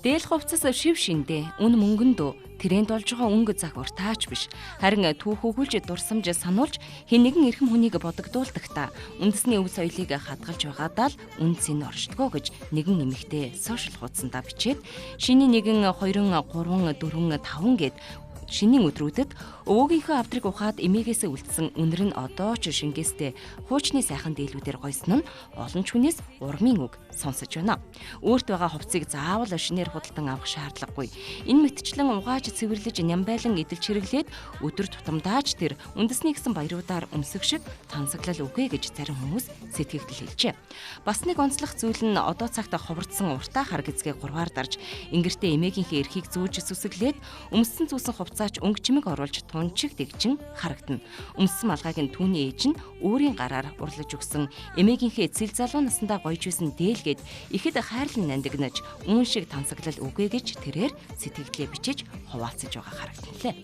Дээл хувцас шив шиндэ үн мөнгөндөө тэрэнд болж байгаа өнгө загвар таач биш. Харин түүхүүгүүлж дурсамж сануулж хэн нэгэн эрхэм хүнийг бодогдуулдахдаа үндэсний өв соёлыг хадгалж байгаадаа л үндсийг оршдгоо гэж нэгэн эмэгтэй сошиал хуудсандаа бичээд шиний 1 2 3 4 5 гэд шинийн өдрүүдэд өвөөгийнхөө авдрыг ухаад эмээгээс үлдсэн үнэр нь одоо ч шингээстэй хуучны сайхан дээлүүдээр гойсон нь олон ч хүнээс урмын үг сонсож байна. Өөрт байгаа хувцсыг заавал шинээр худалдан авах шаардлагагүй. Энэ мэтчлэн угааж цэвэрлэж нямбайлан эдэлж хэрэглээд өдөр тутамдаач тэр үндэсний гэсэн баяруудаар өмсөх шиг тансаглал үгүй гэж зарим хүмүүс сэтгэгдэл хэлжээ. Бас нэг онцлог зүйл нь одоо цагта ховордсон уртаа хар гэзгээ гурваар дарж ингэртээ эмээгийнхээ эрхийг зүүж сүсэглээд өмссөн зүүсэн хувцаач өнгө чимэг оруулж тунчиг дэгжин харагдана. Өмссөн малгайг нь түүний ээж нь өөрийн гараар урлаж өгсөн эмээгийнхээ цэл залуу насндаа гойж байсан дээлгээд ихэд хайрлан нандинаж үүн шиг тансаглал үгүй гэж тэрээр сэтгэгдлээ бичиж хуваалцаж байгаа харагдан лээ.